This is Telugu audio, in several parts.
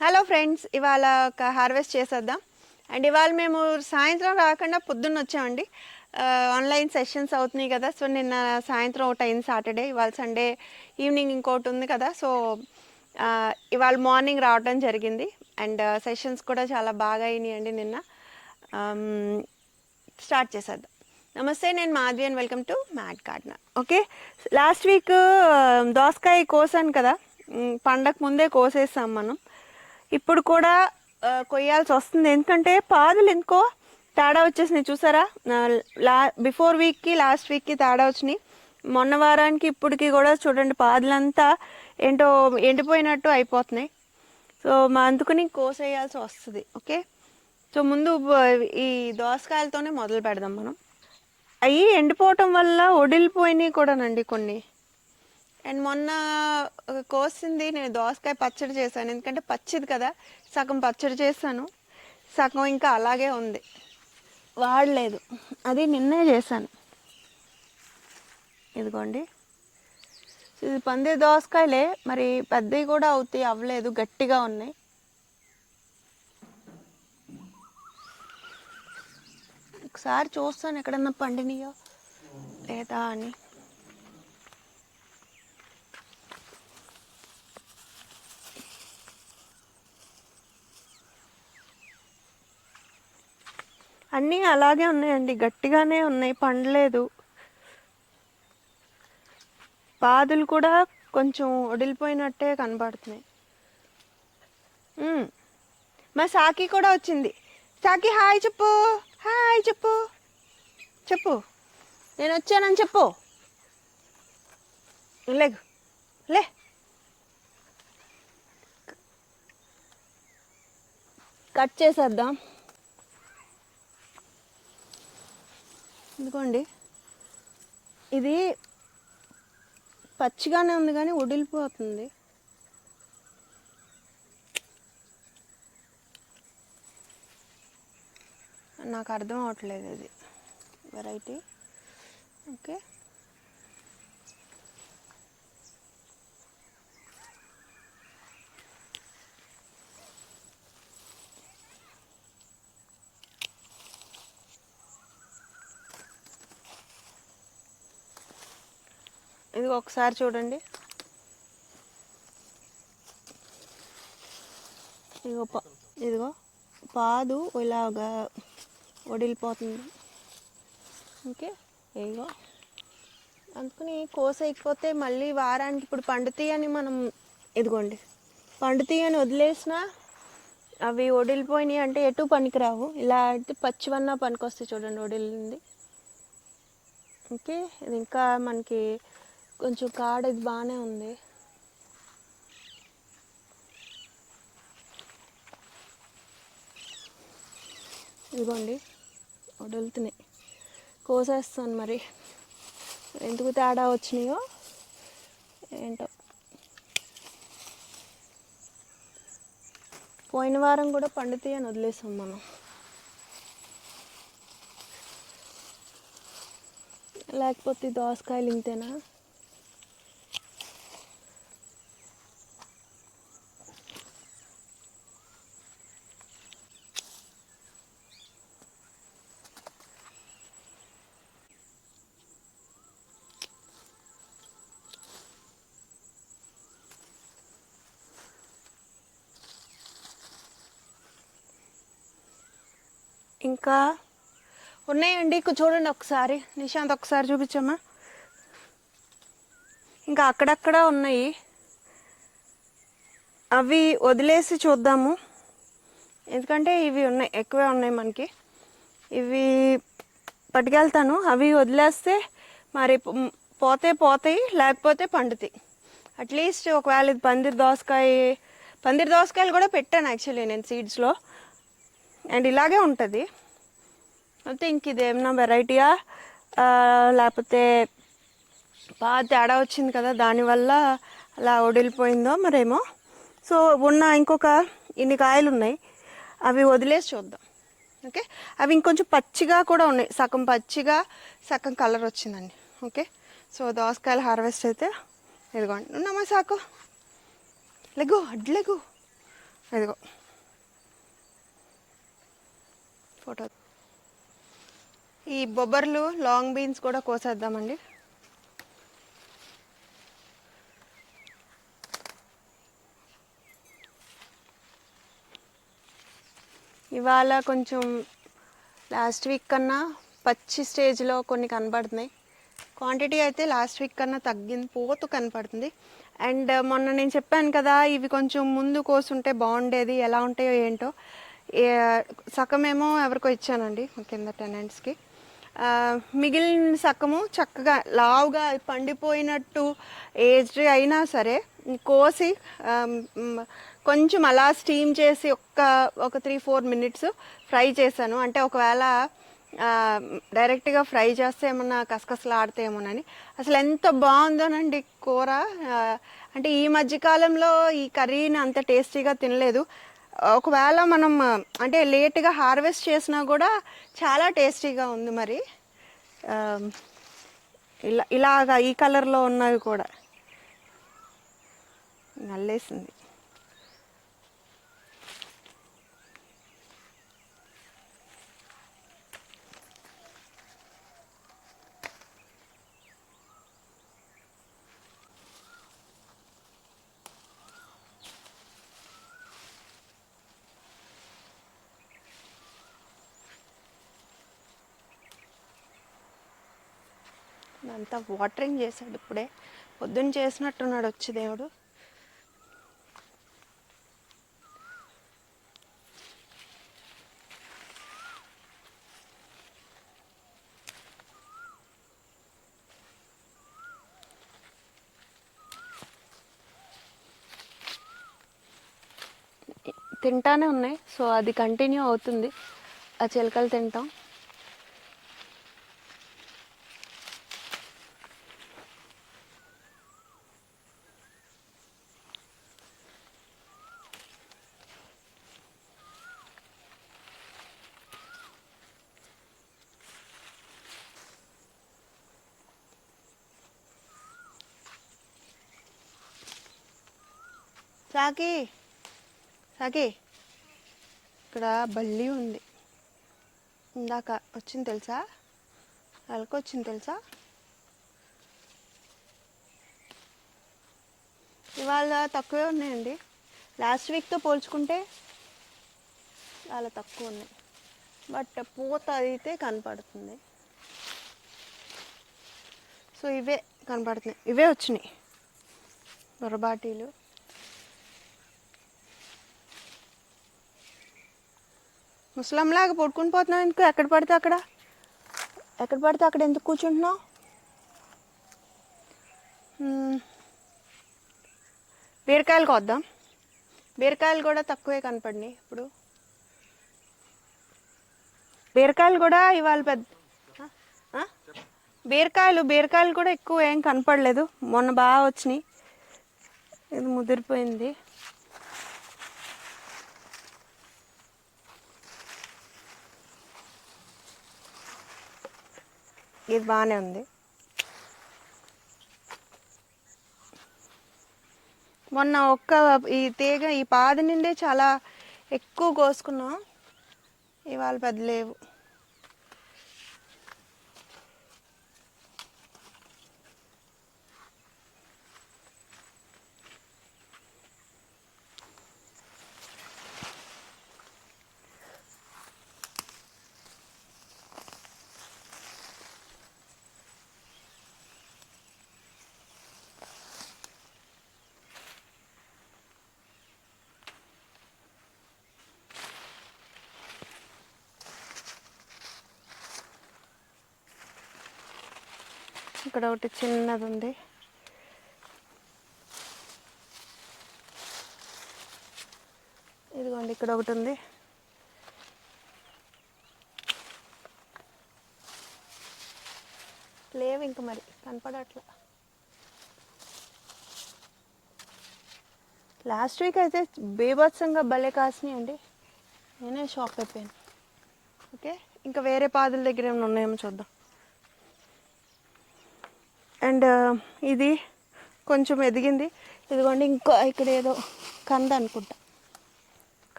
హలో ఫ్రెండ్స్, ఇవాళ ఒక హార్వెస్ట్ చేసేద్దాం. అండ్ ఇవాళ మేము సాయంత్రం రాకుండా పొద్దున్న వచ్చామండి. ఆన్లైన్ సెషన్స్ అవుతున్నాయి కదా. సో నిన్న సాయంత్రం ఒకటి అయింది సాటర్డే, ఇవాళ సండే ఈవినింగ్ ఇంకోటి ఉంది కదా. సో ఇవాళ మార్నింగ్ రావడం జరిగింది. అండ్ సెషన్స్ కూడా చాలా బాగా అయినాయండి నిన్న. స్టార్ట్ చేసేద్దాం. నమస్తే, నేను Madhavi and welcome to mad gardener. Okay, last week దోసకాయ కోసాను కదా, పండగ ముందే కోసేసాం మనం. ఇప్పుడు కూడా కొయ్యాల్సి వస్తుంది, ఎందుకంటే పాదులు ఎందుకో తేడా వచ్చేసినాయి. చూసారా, బిఫోర్ వీక్కి లాస్ట్ వీక్కి తేడా వచ్చినాయి. మొన్న వారానికి ఇప్పటికి కూడా చూడండి, పాదులంతా ఏంటో ఎండిపోయినట్టు అయిపోతున్నాయి. సో అందుకని కోసేయాల్సి వస్తుంది. ఓకే, సో ముందు ఈ దోసకాయలతోనే మొదలు పెడదాం మనం. అవి ఎండిపోవటం వల్ల ఒడిలిపోయినాయి కూడానండి కొన్ని. అండ్ మొన్న కోసింది నేను దోసకాయ పచ్చడి చేశాను, ఎందుకంటే పచ్చిది కదా. సగం పచ్చడి చేశాను, సగం ఇంకా అలాగే ఉంది, వాడలేదు. అది నిన్నే చేశాను. ఇదిగోండి, ఇది పందిరి దోసకాయలే, మరి పెద్దవి కూడా అవుతాయి, అవ్వలేదు, గట్టిగా ఉన్నాయి. ఒకసారి చూస్తాను ఎక్కడన్నా పండినయో లేదా అని. అన్నీ అలాగే ఉన్నాయండి, గట్టిగానే ఉన్నాయి, పండలేదు. పాదులు కూడా కొంచెం వడిలిపోయినట్టే కనబడుతున్నాయి. మా సాకి కూడా వచ్చింది. సాకి హాయ్ చెప్పు, హాయ్ చెప్పు, చెప్పు నేను వచ్చానని చెప్పు. లేగు, లే. కట్ చేసేద్దాం. ఎందుకోండి, ఇది పచ్చిగానే ఉంది కానీ వడిలిపోతుంది. నాకు అర్థం అవట్లేదు ఇది వెరైటీ. ఓకే, ఇది ఒకసారి చూడండి. ఇదిగో పాదు ఇలాగా వడిలిపోతుంది. ఓకే, ఇదిగో అందుకని కోసేయకపోతే మళ్ళీ వారానికి ఇప్పుడు పండుతాయి అని మనం, ఇదిగోండి పండుతాయి అని వదిలేసినా అవి వడిలిపోయినాయి అంటే ఎటు పనికిరావు. ఇలా అయితే పచ్చివన్నా పనికొస్తాయి. చూడండి వడిలింది. ఓకే, ఇది ఇంకా మనకి కొంచెం కాడ ఇది బాగానే ఉంది. ఇదిగోండి వదులుతున్నాయి, కోసేస్తాను. మరి ఎందుకు తేడా వచ్చినాయో ఏంటో. పోయిన వారం కూడా పండుతాయి అని వదిలేసాం మనం. లేకపోతే దోసకాయలు ఇంతేనా. ఇంకా ఉన్నాయండి, చూడండి ఒకసారి. నిశాంత్ ఒకసారి చూపించమ్మా. ఇంకా అక్కడక్కడ ఉన్నాయి, అవి వదిలేసి చూద్దాము. ఎందుకంటే ఇవి ఉన్నాయి, ఎక్కువే ఉన్నాయి మనకి. ఇవి పట్టుకెళ్తాను, అవి వదిలేస్తే మరి పోతాయి, లేకపోతే పండుతాయి. అట్లీస్ట్ ఒకవేళ ఇది పందిరి దోసకాయలు కూడా పెట్టాను యాక్చువల్లీ నేను సీడ్స్లో. అండ్ ఇలాగే ఉంటుంది. అయితే ఇంక ఇది ఏమన్నా వెరైటీయా లేకపోతే బాగా తేడా వచ్చింది కదా, దానివల్ల అలా వడిలిపోయిందో మరేమో. సో ఉన్న ఇంకొక ఇన్ని కాయలు ఉన్నాయి, అవి వదిలేసి చూద్దాం. ఓకే, అవి ఇంకొంచెం పచ్చిగా కూడా ఉన్నాయి, సగం పచ్చిగా సగం కలర్ వచ్చిందండి. ఓకే, సో దోసకాయలు హార్వెస్ట్ అయితే ఇదిగోండి. ఉన్నామా సాకు, లెగు అడ్లెగు. ఇదిగో ఫోటో. ఈ బొబ్బర్లు లాంగ్ బీన్స్ కూడా కోసేద్దామండి. ఇవాళ కొంచెం లాస్ట్ వీక్ కన్నా పచ్చి స్టేజ్లో కొన్ని కనపడుతున్నాయి. క్వాంటిటీ అయితే లాస్ట్ వీక్ కన్నా తగ్గింది, పోతు కనపడుతుంది. అండ్ మొన్న నేను చెప్పాను కదా, ఇవి కొంచెం ముందు కోసుంటే బాగుండేది, ఎలా ఉంటాయో ఏంటో. సగమేమో ఎవరికో ఇచ్చానండి మా కింద టెనెంట్స్కి. మిగిలిన సగము చక్కగా లావుగా పండిపోయినట్టు ఏజ్డ్ అయినా సరే కోసి కొంచెం అలా స్టీమ్ చేసి ఒక 3-4 మినిట్స్ ఫ్రై చేశాను. అంటే ఒకవేళ డైరెక్ట్గా ఫ్రై చేస్తే ఏమన్నా కసకసలు ఆడితేమోనని. అసలు ఎంత బాగుందోనండి కూర. అంటే ఈ మధ్యకాలంలో ఈ కర్రీని అంత టేస్టీగా తినలేదు. ఒకవేళ మనం అంటే లేట్గా హార్వెస్ట్ చేసినా కూడా చాలా టేస్టీగా ఉంది. మరి ఇలాగా ఈ కలర్లో ఉన్నవి కూడా నల్లేసింది. అంతా వాటరింగ్ చేశాడు ఇప్పుడే, పొద్దున్న చేసినట్టున్నాడు వచ్చి దేవుడు. తింటానే ఉన్నాయి, సో అది కంటిన్యూ అవుతుంది. ఆ చిలకలు తింటాం. సాకి సాకి ఇక్కడ బల్లి ఉంది, ఇందాక వచ్చింది తెలుసా, అలక వచ్చింది తెలుసా. ఇవాళ తక్కువే ఉన్నాయండి, లాస్ట్ వీక్తో పోల్చుకుంటే చాలా తక్కువ ఉన్నాయి. బట్ పూత అయితే కనపడుతుంది. సో ఇవే కనపడుతున్నాయి, ఇవే వచ్చినాయి బొరబాటీలు. ముసలంలాగా పడుకుని పోతున్నావు ఎందుకు, ఎక్కడ పడితే అక్కడ ఎందుకు కూర్చుంటున్నావు. బీరకాయలు కోద్దాం. బీరకాయలు కూడా తక్కువే కనపడినాయి ఇప్పుడు. బీరకాయలు కూడా ఇవాళ బీరకాయలు కూడా ఎక్కువ ఏం కనపడలేదు. మొన్న బాగా వచ్చినాయి, ఇది ముదిరిపోయింది. ఇది బాగానే ఉంది. మొన్న ఈ తీగ ఈ పాది నిండే చాలా ఎక్కువ కోసుకున్నాం, ఇవాళ పెద్ద లేవు. ఇక్కడ ఒకటి చిన్నది ఉంది, ఇదిగోండి ఇక్కడ ఒకటి ఉంది. లేవు ఇంక మరి కనపడట్లా. లాస్ట్ వీక్ అయితే బీభత్సంగా భలే కాసినాయండి, నేనే షాక్ అయిపోయాను. ఓకే, ఇంకా వేరే పాదుల దగ్గర ఏమైనా ఉన్నాయేమో చూద్దాం. అండ్ ఇది కొంచెం ఎదిగింది, ఇదిగోండి. ఇంకా ఇక్కడ ఏదో కంద అనుకుంటా,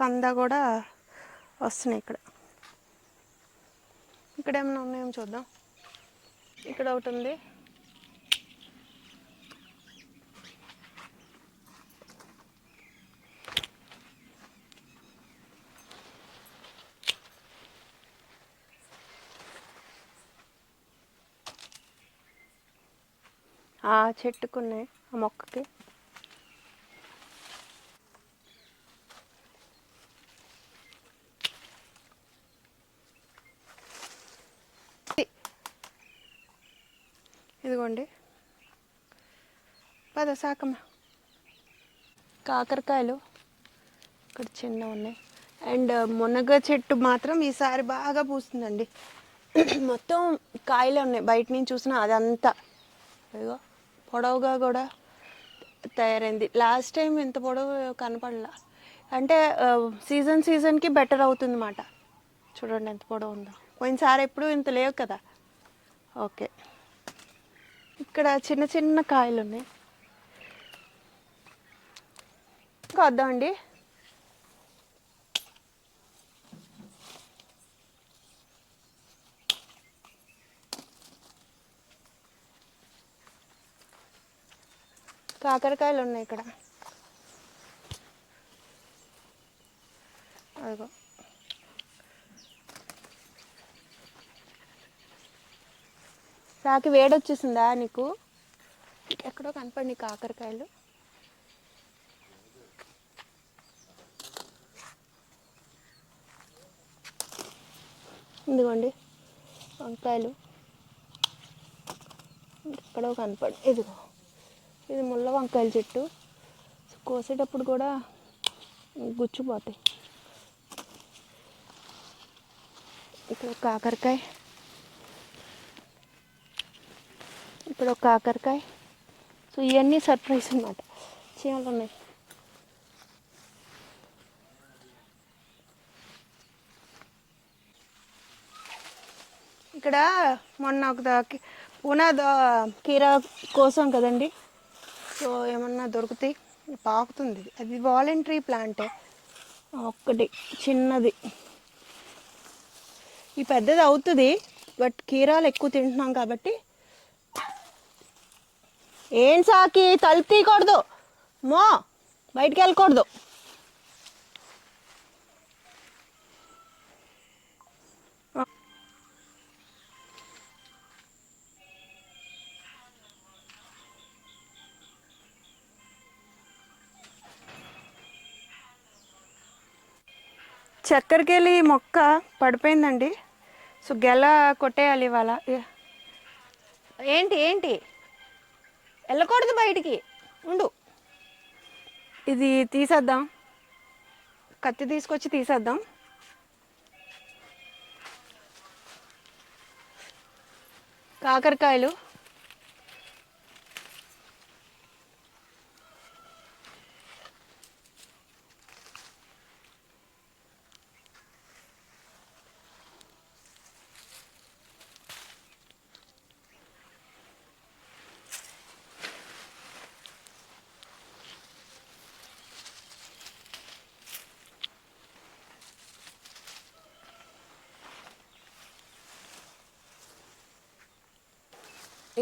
కంద కూడా వస్తున్నాయి. ఇక్కడ ఏమైనా ఉన్నాయేమో చూద్దాం. ఇక్కడ ఒకటి ఉంది. ఆ చెట్టుకున్నాయి, ఆ మొక్కకి. ఇదిగోండి, పద శాకమ్మ. కాకరకాయలు ఇక్కడ చిన్న ఉన్నాయి. అండ్ మునగ చెట్టు మాత్రం ఈసారి బాగా పూస్తుందండి. మొత్తం కాయలే ఉన్నాయి. బయట నుంచి చూసినా అదంతా ఇదిగో పొడవుగా కూడా తయారైంది. లాస్ట్ టైం ఇంత పొడవు కనపడలా. అంటే సీజన్కి బెటర్ అవుతుంది అన్నమాట. చూడండి ఎంత పొడవు ఉందో. పోయినసారి ఎప్పుడు ఇంత లేవు కదా. ఓకే, ఇక్కడ చిన్న చిన్న కాయలు ఉన్నాయి. ఇంకా వద్దామండి. కాకరకాయలు ఉన్నాయి ఇక్కడ. అదిగో సాకి వేడొచ్చేసిందా నీకు? ఎక్కడో కనపడి కాకరకాయలు. ఇదిగోండి వంకాయలు ఎక్కడో కనపడి. ఇదిగో ఇది ముళ్ళ వంకాయల చెట్టు. కోసేటప్పుడు కూడా గుచ్చిపోతాయి. ఇక్కడ కాకరకాయ, ఇక్కడ ఒక కాకరకాయ. సో ఇవన్నీ సర్ప్రైజ్ అన్నమాట. చీమలు ఉన్నాయి. ఇక్కడ మొన్న ఒక పునాద కీరా కోసం కదండి. సో ఏమన్నా దొరుకుతాయి. పాకుతుంది. అది వాలంటరీ ప్లాంటే. ఒక్కటి చిన్నది. ఈ పెద్దది అవుతుంది, బట్ కీరాలు ఎక్కువ తింటున్నాం కాబట్టి. ఏం సాకి తలుపు తీయకూడదు, మో బయటికి వెళ్ళకూడదు. చక్కెరకేళి మొక్క పడిపోయిందండి. సో గెల కొట్టేయాలి ఇవాళ. ఏంటి ఏంటి వెళ్ళకూడదు బయటికి, ఉండు. ఇది తీసేద్దాం, కత్తి తీసుకొచ్చి తీసేద్దాం. కాకరకాయలు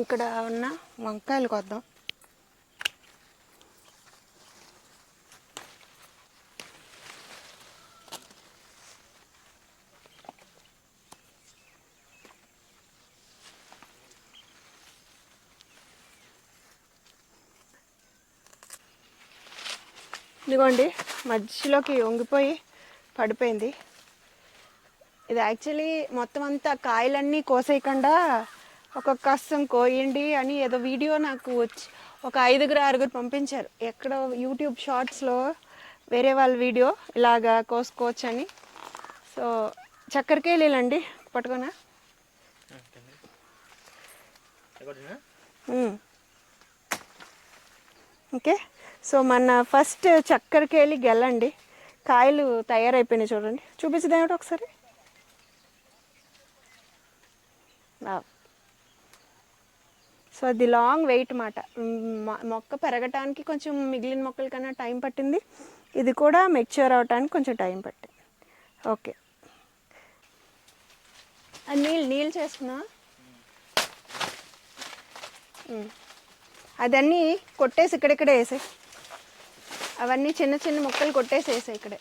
ఇక్కడ ఉన్న వంకాయలు కొద్దాం. ఇదిగోండి మధ్యలోకి వంగిపోయి పడిపోయింది. ఇది యాక్చువల్లీ మొత్తం అంతా కాయలన్నీ కోసేయకుండా ఒక్కొక్క కష్టం కోయండి అని ఏదో వీడియో నాకు వచ్చి ఒక 5-6 పంపించారు. ఎక్కడో యూట్యూబ్ షార్ట్స్లో వేరే వాళ్ళ వీడియో ఇలాగా కోసుకోవచ్చు అని. సో చక్కెరకేళీలండి, పట్టుకోనా? ఓకే, సో మన ఫస్ట్ చక్కెరకేళి గెల్లండి. కాయలు తయారైపోయినాయి చూడండి. చూపించదేమిటి ఒకసారి. సో అది లాంగ్ వెయిట్ మాట. మొక్క పెరగటానికి కొంచెం మిగిలిన మొక్కల కన్నా టైం పట్టింది. ఇది కూడా మెచ్యూర్ అవడానికి కొంచెం టైం పట్టింది. ఓకే, అది నీళ్ళు చేసుకున్నా. అదన్నీ కొట్టేసి ఇక్కడిక్కడే వేసాయి, అవన్నీ చిన్న చిన్న ముక్కలు కొట్టేసి వేసాయి ఇక్కడే.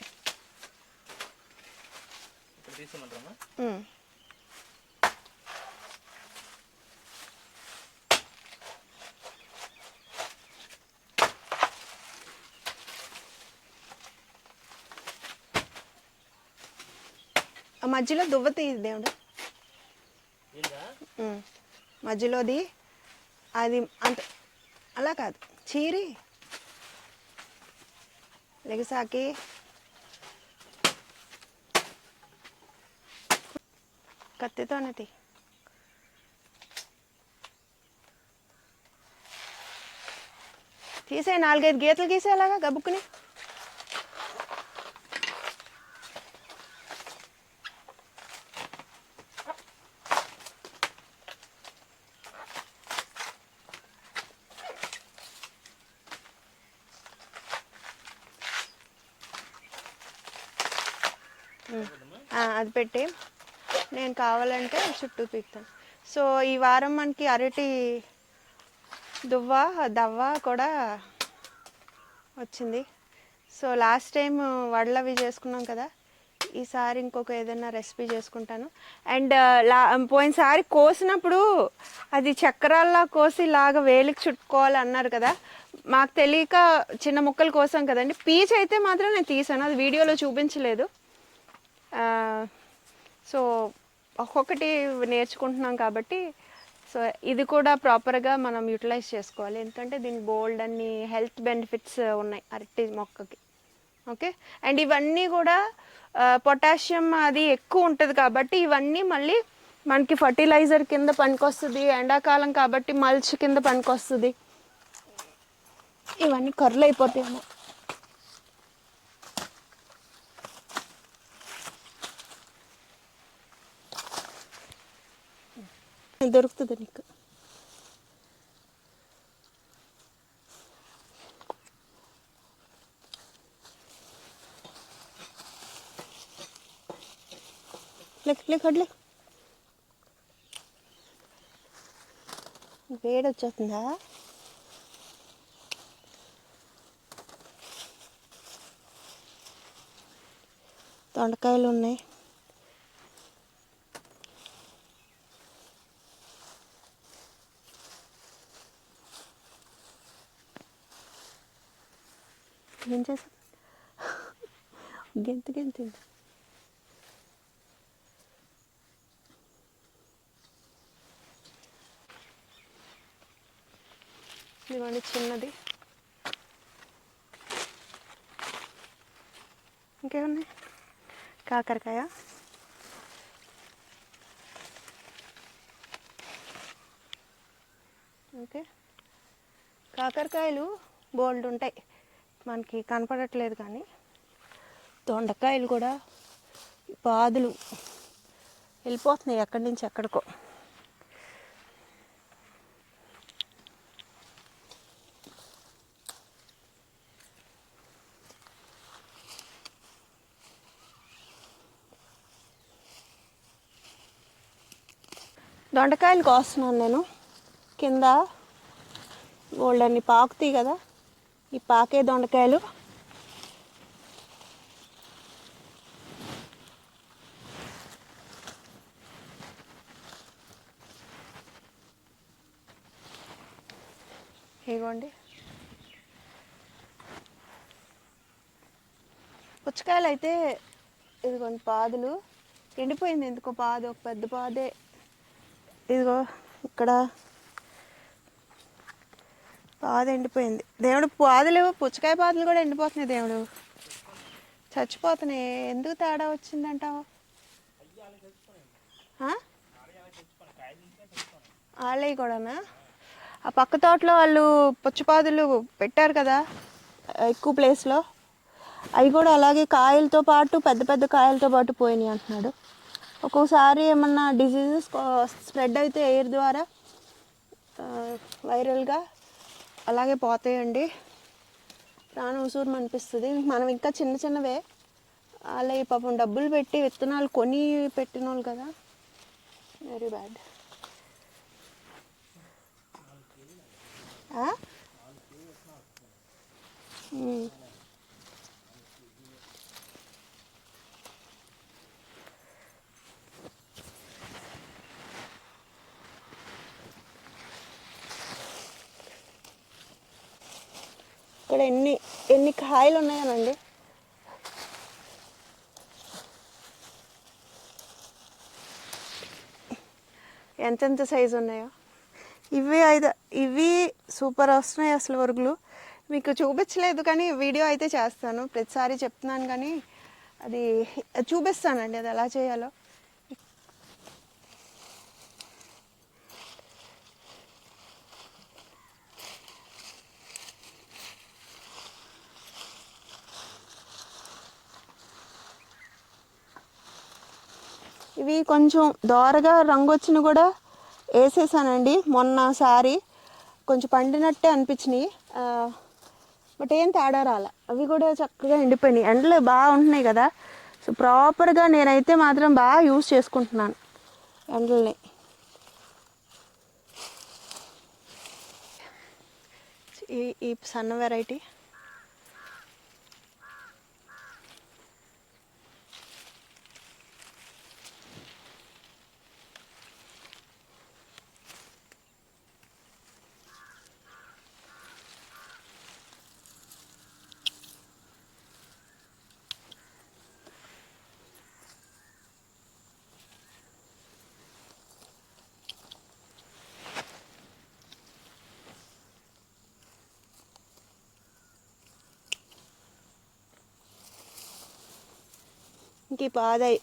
ఆ మధ్యలో దువ్వ తీయదు దేవుడు, మధ్యలోది అది అంత అలా కాదు, చీరి లెగసాకి కత్తితోనే తీసే 4-5 గీతలు గీసేలాగా గబుక్కుని. అది పెట్టి నేను కావాలంటే చుట్టూ పీకుతాను. సో ఈ వారం మనకి అరటి దవ్వ కూడా వచ్చింది. సో లాస్ట్ టైం వడలు అవి చేసుకున్నాం కదా, ఈసారి ఇంకొక ఏదైనా రెసిపీ చేసుకుంటాను. అండ్ పోయినసారి కోసినప్పుడు అది చక్రాల్లా కోసి ఇలాగా వేలికి చుట్టుకోవాలి అన్నారు కదా, మాకు తెలియక చిన్న ముక్కలు కోసాం కదండి. పీచ్ అయితే మాత్రం నేను తీసాను, అది వీడియోలో చూపించలేదు. సో ఒక్కొక్కటి నేర్చుకుంటున్నాం కాబట్టి సో ఇది కూడా ప్రాపర్గా మనం యూటిలైజ్ చేసుకోవాలి, ఎందుకంటే దీనికి బోల్డ్ అన్ని హెల్త్ బెనిఫిట్స్ ఉన్నాయి అరటి మొక్కకి. ఓకే, అండ్ ఇవన్నీ కూడా పొటాషియం అది ఎక్కువ ఉంటుంది కాబట్టి ఇవన్నీ మళ్ళీ మనకి ఫర్టిలైజర్ కింద పనికొస్తుంది. ఎండాకాలం కాబట్టి మల్చ్ కింద పనికొస్తుంది. ఇవన్నీ కర్రలు అయిపోతాయేమో. దొరుకుతుంది నీకు. కడ్లే వేడి వచ్చేస్తుందా? దొండకాయలు ఉన్నాయి. ఏం చేసా గెంతింది. ఇదిగోండి చిన్నది. ఇంకేమున్నాయి? కాకరకాయ, ఓకే. కాకరకాయలు బోల్డ్ ఉంటాయి, మనకి కనపడట్లేదు కానీ దొండకాయలు కూడా పాదులు వెళ్ళిపోతున్నాయి ఎక్కడి నుంచి ఎక్కడికో. దొండకాయలు కోస్తున్నాను నేను. కింద బోల్డన్ని పాకుతాయి కదా, ఈ పాకే దొండకాయలు ఇగోండి. పుచ్చకాయలు అయితే ఇదిగోండి పాదులు ఎండిపోయింది ఎందుకో, పాదు ఒక పెద్ద పాదే ఇదిగో ఇక్కడ పాదు ఎండిపోయింది. దేవుడు పాదులు, పుచ్చకాయ పాదులు కూడా ఎండిపోతున్నాయి దేవుడు, చచ్చిపోతున్నాయి. ఎందుకు తేడా వచ్చిందంటావు? వాళ్ళవి కూడానా? ఆ పక్క తోటలో వాళ్ళు పుచ్చపాదులు పెట్టారు కదా ఎక్కువ ప్లేస్లో, అవి కూడా అలాగే కాయలతో పాటు పెద్ద పెద్ద కాయలతో పాటు పోయినాయి అంటున్నాడు. ఒక్కోసారి ఏమన్నా డిసీజెస్ స్ప్రెడ్ అయితే ఎయిర్ ద్వారా వైరల్గా అలాగే పోతాయండి. ప్రాణం ఉసూరు అనిపిస్తుంది. మనం ఇంకా చిన్న చిన్నవే, అలా ఈ పాపం డబ్బులు పెట్టి విత్తనాలు కొని పెట్టిన వాళ్ళు కదా, వెరీ బ్యాడ్. ఇక్కడ ఎన్ని ఎన్ని కాయలు ఉన్నాయనండి. ఎంతెంత సైజు ఉన్నాయో. ఇవి సూపర్ వస్తున్నాయి అసలు వరుగులు. మీకు చూపించలేదు కానీ వీడియో అయితే చేస్తాను, ప్రతిసారి చెప్తున్నాను కానీ అది చూపిస్తానండి అది ఎలా చేయాలో. ఇవి కొంచెం దోరగా రంగు వచ్చిన కూడా వేసేసానండి మొన్నసారి, కొంచెం పండినట్టే అనిపించినాయి, బట్ ఏం తేడా రాలే. అవి కూడా చక్కగా ఎండిపోయినాయి, ఎండలు బాగా ఉంటున్నాయి కదా. సో ప్రాపర్గా నేనైతే మాత్రం బాగా యూజ్ చేసుకుంటున్నాను ఎండల్ని. ఈ సన్న వెరైటీ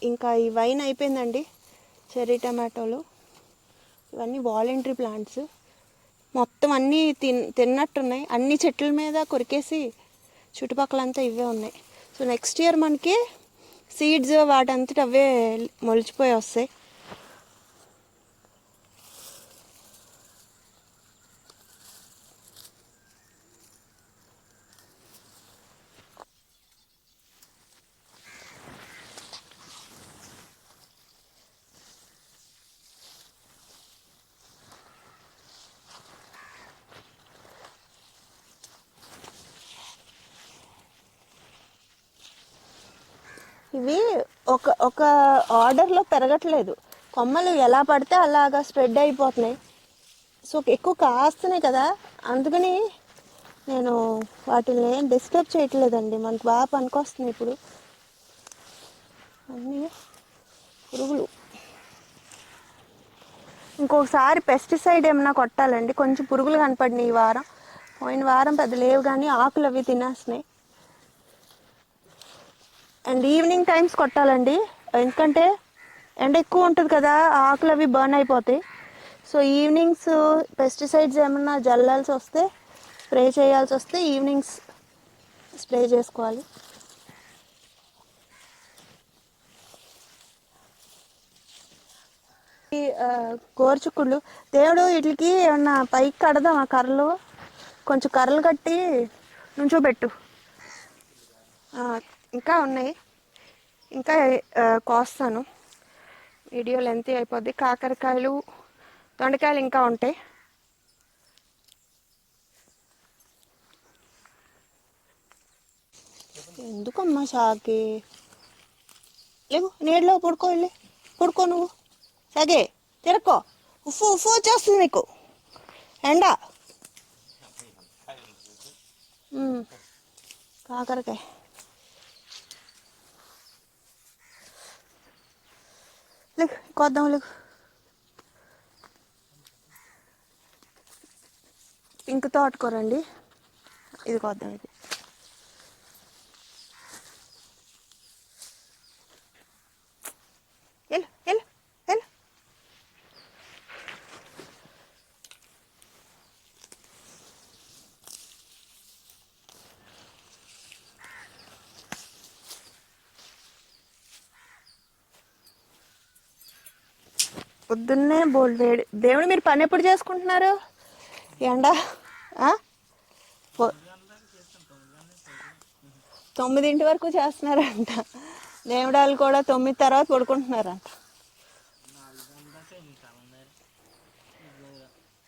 ఇంకా ఈ వైన్ అయిపోయిందండి. చెర్రీ టమాటోలు ఇవన్నీ వాలంటరీ ప్లాంట్స్, మొత్తం అన్నీ తిన్నట్టున్నాయి. అన్ని చెట్ల మీద కొరికేసి చుట్టుపక్కలంతా ఇవే ఉన్నాయి. సో నెక్స్ట్ ఇయర్ మనకి సీడ్స్ వాటంతట అవే మొలిచిపోయి వస్తాయి. ఇవి ఒక ఆర్డర్లో పెరగట్లేదు, కొమ్మలు ఎలా పడితే అలాగా స్ప్రెడ్ అయిపోతున్నాయి. సో ఎక్కువ కాస్తున్నాయి కదా, అందుకని నేను వాటిని ఏం డిస్టర్బ్ చేయట్లేదండి. మనకు బాగా పనికొస్తుంది. ఇప్పుడు అన్నీ పురుగులు. ఇంకొకసారి పెస్టిసైడ్ ఏమన్నా కొట్టాలండి, కొంచెం పురుగులు కనపడినాయి ఈ వారం. పోయిన వారం పెద్ద లేవు కానీ ఆకులు అవి తినేస్తున్నాయి. అండ్ ఈవినింగ్ టైమ్స్ కొట్టాలండి, ఎందుకంటే ఎండ ఎక్కువ ఉంటుంది కదా, ఆకులు అవి బర్న్ అయిపోతాయి. సో ఈవినింగ్స్ పెస్టిసైడ్స్ ఏమన్నా జల్లాల్సి వస్తే, స్ప్రే చేయాల్సి వస్తే ఈవినింగ్స్ స్ప్రే చేసుకోవాలి. గోరుచుక్కుళ్ళు దేవుడు వీటికి ఏమన్నా పైకి కడదాం, ఆ కర్రలు కొంచెం కర్రలు కట్టి నుంచోబెట్టు. ఇంకా ఉన్నాయి, ఇంకా కోస్తాను. వీడియో లెంత్ అయిపోద్ది. కాకరకాయలు, దొండకాయలు ఇంకా ఉంటాయి. ఎందుకమ్మా సాకి లేవు, నీళ్ళలో పడుకో, వెళ్ళి పడుకో. నువ్వు సాగే తిరక్కో, ఉఫ్ఫు ఉఫ్ఫు వచ్చేస్తుంది నీకు ఎండ. కాకరకాయ లేకు, కొద్దాం లేకు. పింక్ తోటకూరండి, ఇది కొద్దాం. ఇది వెళ్ళు వెళ్ళు వెళ్ళు. పొద్దున్నే బోల్డ్ వేడి. దేవుడు మీరు పని ఎప్పుడు చేసుకుంటున్నారు? ఎండ 9 వరకు చేస్తున్నారంట. దేవుడాలు కూడా 9 తర్వాత పడుకుంటున్నారంట.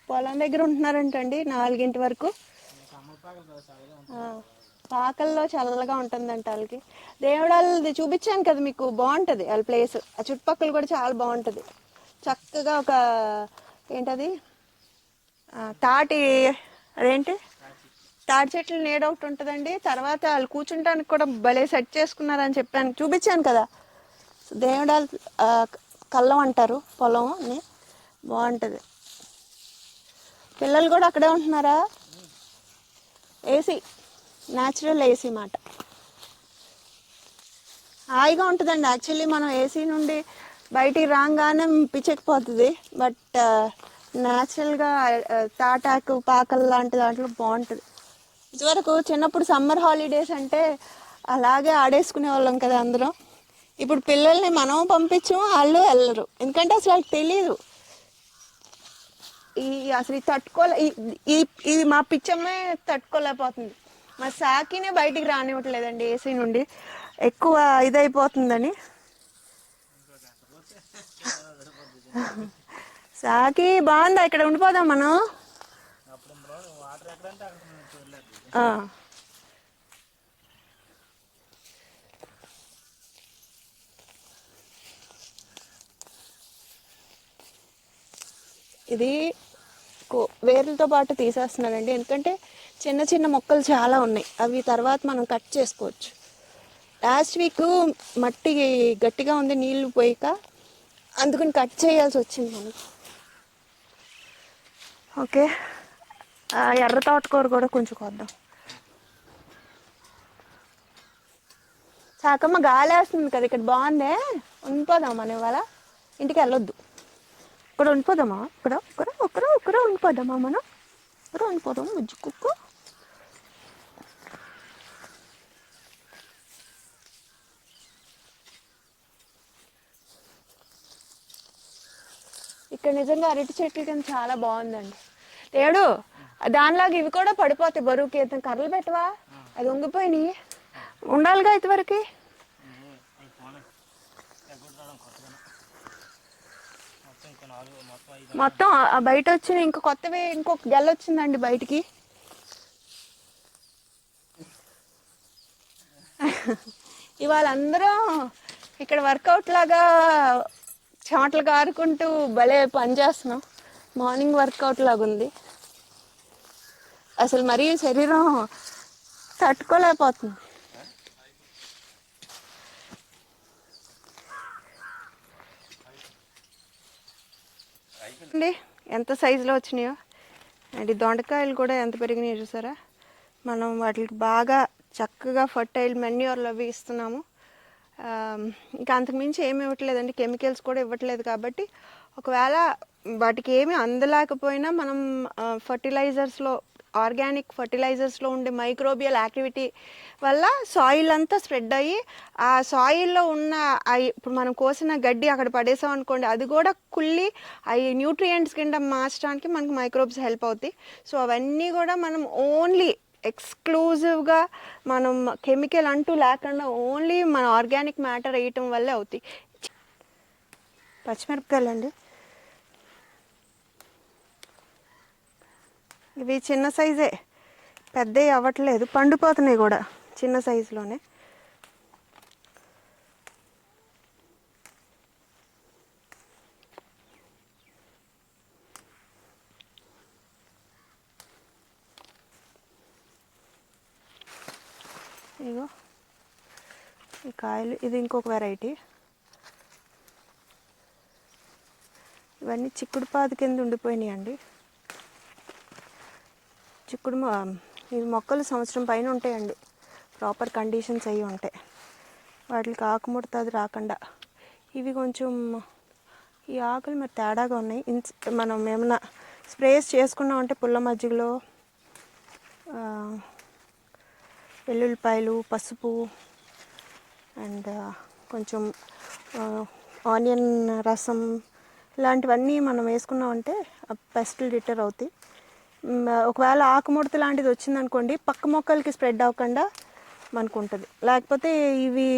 పొలం దగ్గర ఉంటున్నారంటండి 4 వరకు. పాకల్లో చల్లగా ఉంటుందంట వాళ్ళకి. దేవుడాలది చూపించాను కదా మీకు, బాగుంటుంది వాళ్ళ ప్లేస్. ఆ చుట్టుపక్కల కూడా చాలా బాగుంటుంది. చక్కగా ఒక ఏంటది తాటి అదేంటి తాటి చెట్లు నీడ ఒకటి ఉంటుందండి. తర్వాత వాళ్ళు కూర్చుంటానికి కూడా భలే సెట్ చేసుకున్నారని చెప్పాను, చూపించాను కదా. దేవుడాలు కళ్ళం అంటారు పొలం అని, బాగుంటుంది. పిల్లలు కూడా అక్కడే ఉంటున్నారా? ఏసీ, న్యాచురల్ ఏసీ మాట. హాయిగా ఉంటుందండి. యాక్చువల్లీ మనం ఏసీ నుండి బయటికి రాగానే పిచ్చెక్కిపోతుంది. బట్ న్యాచురల్గా తాటాకు పాకలు లాంటి దాంట్లో బాగుంటుంది. ఇదివరకు చిన్నప్పుడు సమ్మర్ హాలిడేస్ అంటే అలాగే ఆడేసుకునే వాళ్ళం కదా అందరం. ఇప్పుడు పిల్లల్ని మనం పంపించాము, వాళ్ళు వెళ్ళరు. ఎందుకంటే అసలు వాళ్ళకి తెలియదు. అసలు ఇది ఇది మా పిచ్చమ్మే తట్టుకోలేకపోతుంది. మా సాకినే బయటికి రానివ్వట్లేదండి ఏసీ నుండి, ఎక్కువ ఇదైపోతుందని. సాకి బాగుందా? ఇక్కడ ఉండిపోదాం మనం. ఇది వేర్లతో పాటు తీసేస్తున్నానండి, ఎందుకంటే చిన్న చిన్న మొక్కలు చాలా ఉన్నాయి. అవి తర్వాత మనం కట్ చేసుకోవచ్చు. లాస్ట్ వీక్ మట్టి గట్టిగా ఉంది, నీళ్లు పోయాక, అందుకని కట్ చేయాల్సి వచ్చింది మనకి. ఓకే, ఎర్ర తోటకూర కూడా కొంచెం కొద్దాం. చాకమ్మ గాలి వేస్తుంది కదా, ఇక్కడ బాగుందే. ఉండిపోదాం మనం ఇవాళ, ఇంటికి వెళ్ళొద్దు. ఇక్కడ ఉండిపోదామా? ఇక్కడ ఉండిపోదామా మనం? ఇక్కడ ఉండిపోదాం బుజ్జి కుక్కు. ఇక్కడ నిజంగా అరటి చెట్లు కింద చాలా బాగుందండి. దేవుడు, దానిలాగా ఇవి కూడా పడిపోతాయి బరువుకి. కర్రలు పెట్టవా? అది ఉంగిపోయినాయి, ఉండాలిగా ఇంతవరకు. మొత్తం బయట వచ్చిన ఇంకో కొత్తవి, ఇంకొక గెల వచ్చిందండి బయటికి. ఇవాళ అందరం ఇక్కడ వర్కౌట్ లాగా చెమటలు కారుకుంటూ భలే పని చేస్తున్నాం. మార్నింగ్ వర్కౌట్ లాగా ఉంది. అసలు మరీ శరీరం తట్టుకోలేకపోతుంది. అండి ఎంత సైజులో వచ్చినాయో. అండ్ దొండకాయలు కూడా ఎంత పెరిగినాయో చూసారా. మనం వాటికి బాగా చక్కగా ఫర్టైల్ మెన్యూర్లు అవి ఇస్తున్నాము. ఇంకా అంతకుమించి ఏమి ఇవ్వట్లేదండి, కెమికల్స్ కూడా ఇవ్వట్లేదు. కాబట్టి ఒకవేళ వాటికి ఏమి అందలేకపోయినా మనం ఫర్టిలైజర్స్లో, ఆర్గానిక్ ఫర్టిలైజర్స్లో ఉండే మైక్రోబియల్ యాక్టివిటీ వల్ల సాయిల్ అంతా స్ప్రెడ్ అయ్యి, ఆ సాయిల్లో ఉన్న ఇప్పుడు మనం కోసిన గడ్డి అక్కడ పడేసాం అనుకోండి, అది కూడా కుళ్ళి అవి న్యూట్రియంట్స్ కింద మార్చడానికి మనకు మైక్రోబ్స్ హెల్ప్ అవుతాయి. సో అవన్నీ కూడా మనం ఓన్లీ ఎక్స్క్లూజివ్గా మనం కెమికల్ అంటూ లేకుండా ఓన్లీ మన ఆర్గానిక్ మ్యాటర్ వేయటం వల్లే అవుతాయి. పచ్చిమిరపకాయలు అండి, ఇవి చిన్న సైజే, పెద్దవి అవ్వట్లేదు, పండిపోతున్నాయి కూడా చిన్న సైజులోనే. ఇగో ఈ కాయలు, ఇది ఇంకొక వెరైటీ. ఇవన్నీ చిక్కుడు పాదు కింద ఉండిపోయినాయి అండి. ఇవి మొక్కలు సంవత్సరం పైన ఉంటాయండి, ప్రాపర్ కండిషన్స్ అయ్యి ఉంటాయి. వాటికి ఆకుముడత అది రాకుండా. ఇవి కొంచెం ఈ ఆకులు మరి తేడాగా ఉన్నాయి. మనం ఏమన్నా స్ప్రేస్ చేసుకున్నామంటే పుల్ల మజ్జిగలో వెల్లుల్లిపాయలు, పసుపు అండ్ కొంచెం ఆనియన్ రసం ఇలాంటివన్నీ మనం వేసుకున్నామంటే పెస్టులు డిటర్ అవుతాయి. ఒకవేళ ఆకుముడత లాంటిది వచ్చిందనుకోండి, పక్క మొక్కలకి స్ప్రెడ్ అవ్వకుండా మనకు ఉంటుంది. లేకపోతే ఇవి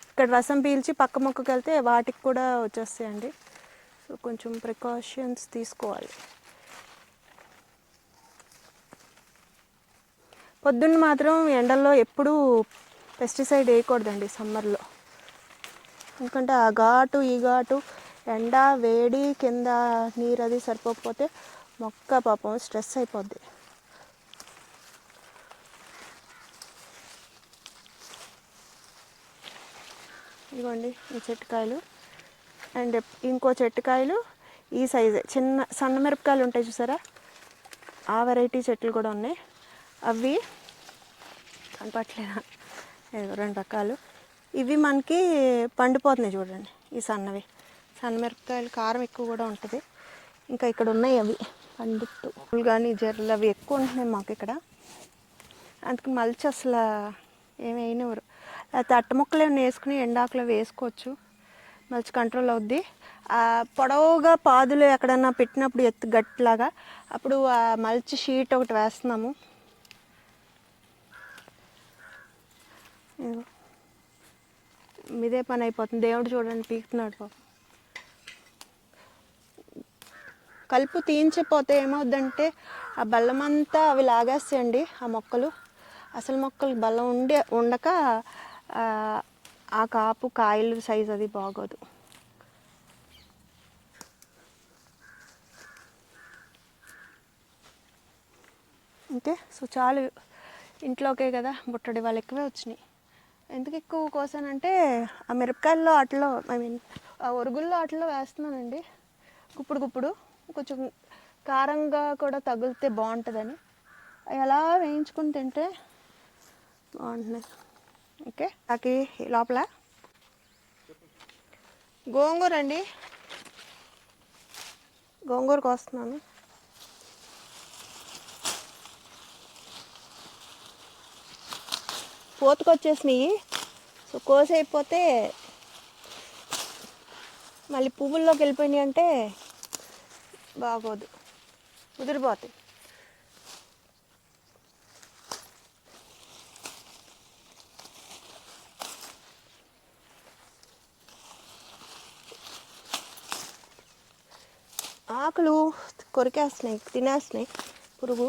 ఇక్కడ రసం పీల్చి పక్క మొక్కకి వెళ్తే వాటికి కూడా వచ్చేస్తాయండి. సో కొంచెం ప్రికాషన్స్ తీసుకోవాలి. పొద్దున్న మాత్రం ఎండల్లో ఎప్పుడూ పెస్టిసైడ్ వేయకూడదండి సమ్మర్లో. ఎందుకంటే ఆ ఘాటు ఈ ఘాటు ఎండ వేడి కింద నీరు అది సరిపోకపోతే మొక్క పాపం స్ట్రెస్ అయిపోద్ది. ఇదిగోండి ఈ చెట్టుకాయలు. అండ్ ఇంకో చెట్టుకాయలు ఈ సైజే, చిన్న సన్న మిరపకాయలు ఉంటాయి చూసారా, ఆ వెరైటీ చెట్లు కూడా ఉన్నాయి. అవి కనపట్లేదా, 2 రకాలు. ఇవి మనకి పండిపోతున్నాయి చూడండి, ఈ సన్నవి. సన్న మిరపకాయలు కారం ఎక్కువ కూడా ఉంటుంది. ఇంకా ఇక్కడ ఉన్నాయి అవి పండిట్టు కానీ జర్రలు అవి ఎక్కువ ఉంటున్నాయి మాకు ఇక్కడ. అందుకు మల్చి అసలు ఏమైనవారు. లేకపోతే అట్ట ముక్కలు ఏమైనా వేసుకుని ఎండాకులో వేసుకోవచ్చు, మల్చి కంట్రోల్ అవుద్ది. పొడవుగా పాదులు ఎక్కడన్నా పెట్టినప్పుడు ఎత్తు గట్టిలాగా అప్పుడు ఆ మల్చి షీట్ ఒకటి వేస్తున్నాము. ఇదే పని అయిపోతుంది. దేవుడు చూడండి పీకుతున్నాడు పాపం. కలుపు తీయించిపోతే ఏమవుద్దంటే ఆ బెల్లం అంతా అవి లాగేస్తాయండి ఆ మొక్కలు. అసలు మొక్కలు బెల్లం ఉండక ఆ కాపు కాయలు సైజు అది బాగోదు. ఓకే, సో చాలు. ఇంట్లోకే కదా, బుట్టడి వాళ్ళు ఎక్కువే వచ్చినాయి. ఎందుకు ఎక్కువ కోసానంటే ఆ మిరపకాయల్లో వాటిలో ఆ ఒరుగుల్లో వాటిలో వేస్తున్నానండి. గుప్పుడు కొంచెం కారంగా కూడా తగిలితే బాగుంటుందని ఎలా వేయించుకుని తింటే బాగుంటుంది. ఓకే, నాకు లోపల గోంగూర అండి, గోంగూర కోస్తున్నాను. పోతుకొచ్చేసినాయి. సో కోసైపోతే మళ్ళీ పువ్వుల్లోకి వెళ్ళిపోయినాయి అంటే బాగోదు, ముదిరిపోతాయి. ఆకులు కొరికేస్తున్నాయి, తినేస్తున్నాయి పురుగు.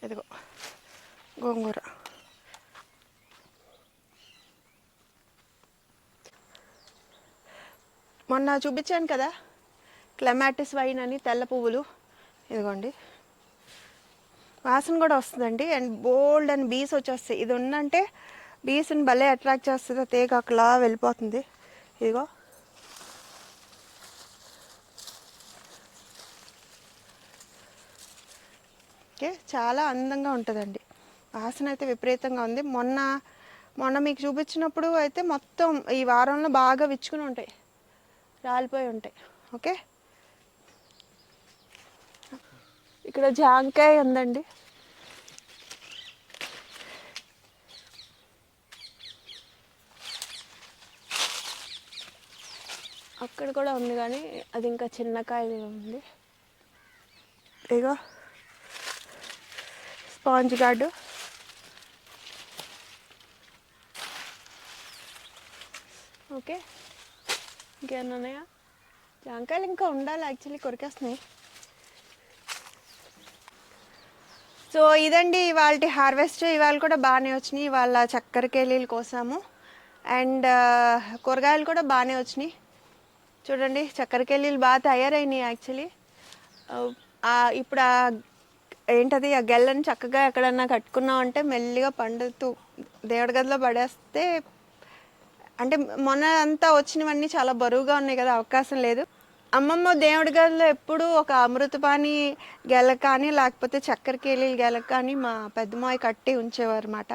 ఇదిగో గోంగూర. మొన్న చూపించాను కదా క్లెమాటిస్ వైన్ అని, తెల్ల పువ్వులు. ఇదిగోండి, వాసన కూడా వస్తుందండి. అండ్ బోల్డ్ అని బీస్ వచ్చేస్తాయి. ఇది ఉందంటే బీస్ని భలే అట్రాక్ట్ చేస్తుంది. తీగ అక్కలా వెళ్ళిపోతుంది. ఇదిగో ఓకే, చాలా అందంగా ఉంటుందండి. వాసన అయితే విపరీతంగా ఉంది. మొన్న మీకు చూపించినప్పుడు అయితే మొత్తం ఈ వారంలో బాగా విచ్చుకుని ఉంటాయి, రాలిపోయి ఉంటాయి. ఓకే, ఇక్కడ జాంకాయ ఉందండి. అక్కడ కూడా ఉంది కానీ అది ఇంకా చిన్న కాయ ఉంది. ఇగో స్పాంజ్ గార్డు. ఓకే, ఇంకేమన్నా ఉన్నాయా? జాంకాయలు ఇంకా ఉండాలి, యాక్చువల్లీ కొరికేస్తున్నాయి. సో ఇదండి ఇవాళ హార్వెస్ట్. ఇవాళ కూడా బాగానే వచ్చినాయి. ఇవాళ చక్కెరకేళీలు కోసాము. అండ్ కూరగాయలు కూడా బాగానే వచ్చినాయి. చూడండి చక్కెరకేళీలు బాగా తయారైనాయి యాక్చువల్లీ. ఇప్పుడు ఏంటది ఆ గెల్లని చక్కగా ఎక్కడన్నా కట్టుకున్నామంటే మెల్లిగా పండుతూ దేవుడి గదిలో పడేస్తే, అంటే మొన్న అంతా వచ్చినవన్నీ చాలా బరువుగా ఉన్నాయి కదా, అవకాశం లేదు. అమ్మమ్మ దేవుడి గదిలో ఎప్పుడు ఒక అమృతపాణి గెల కానీ లేకపోతే చక్కెరకేళీలు గెల కానీ మా పెద్దమ్మాయి కట్టి ఉంచేవారు అన్నమాట.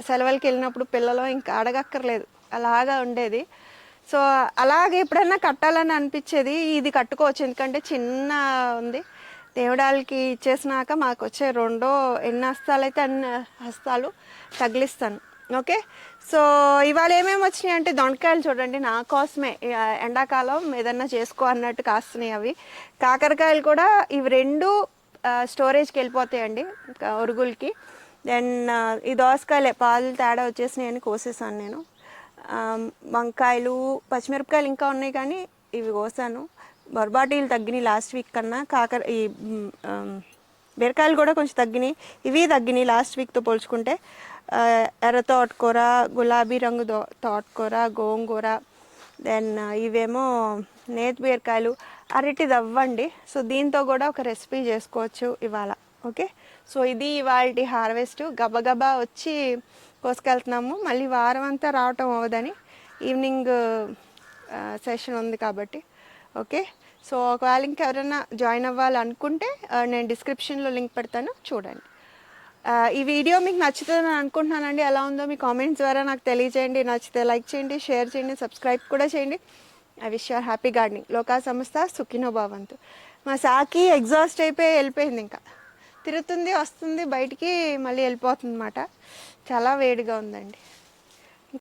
సెలవులకి వెళ్ళినప్పుడు పిల్లలు ఇంకా అడగక్కర్లేదు, అలాగా ఉండేది. సో అలాగే ఎప్పుడైనా కట్టాలని అనిపించేది. ఇది కట్టుకోవచ్చు, ఎందుకంటే చిన్న ఉంది. దేవుడాలకి ఇచ్చేసినాక మాకు వచ్చే ఎన్ని హస్తాలు అయితే అన్ని హస్తాలు తగిలిస్తాను. ఓకే. సో ఇవాళ ఏమేమి వచ్చినాయి అంటే దొండకాయలు చూడండి నా కోసమే ఎండాకాలం ఏదన్నా చేసుకో అన్నట్టు కాస్తున్నాయి అవి. కాకరకాయలు కూడా ఇవి రెండు స్టోరేజ్కి వెళ్ళిపోతాయండి ఒరుగులకి. దెన్ ఈ దోసకాయలే పాలు తేడా వచ్చేసినాయని కోసేసాను నేను. వంకాయలు పచ్చిమిరపకాయలు ఇంకా ఉన్నాయి కానీ ఇవి కోసాను. బొరబాటీలు తగ్గినాయి లాస్ట్ వీక్ కన్నా. ఈ బీరకాయలు కూడా కొంచెం తగ్గినాయి, ఇవి తగ్గినాయి లాస్ట్ వీక్తో పోల్చుకుంటే. ఎర్ర తోటకూర, గులాబీ రంగు తోటకూర, గోంగూర, దెన్ ఇవేమో నేతి బీరకాయలు, అరటిది అవ్వండి. సో దీంతో కూడా ఒక రెసిపీ చేసుకోవచ్చు ఇవాళ. ఓకే. సో ఇది ఇవాళ హార్వెస్ట్. గబగబా వచ్చి కోసుకెళ్తున్నాము, మళ్ళీ వారం అంతా రావటం అవ్వదని ఈవినింగ్ సెషన్ ఉంది కాబట్టి. ఓకే. సో ఒకవేళ ఇంకెవరైనా జాయిన్ అవ్వాలనుకుంటే నేను డిస్క్రిప్షన్లో లింక్ పెడతాను, చూడండి. ఈ వీడియో మీకు నచ్చుతుందని అనుకుంటున్నానండి. ఎలా ఉందో మీ కామెంట్స్ ద్వారా నాకు తెలియజేయండి. నచ్చితే లైక్ చేయండి, షేర్ చేయండి, సబ్స్క్రైబ్ కూడా చేయండి. I wish your happy gardening. లోకా సంస్థ సుఖినో భవంతు. మా సాకి ఎగ్జాస్ట్ అయిపోయి వెళ్ళిపోయింది, ఇంకా తిరుగుతుంది వస్తుంది బయటికి మళ్ళీ వెళ్ళిపోతుంది అన్నమాట. చాలా వేడిగా ఉందండి.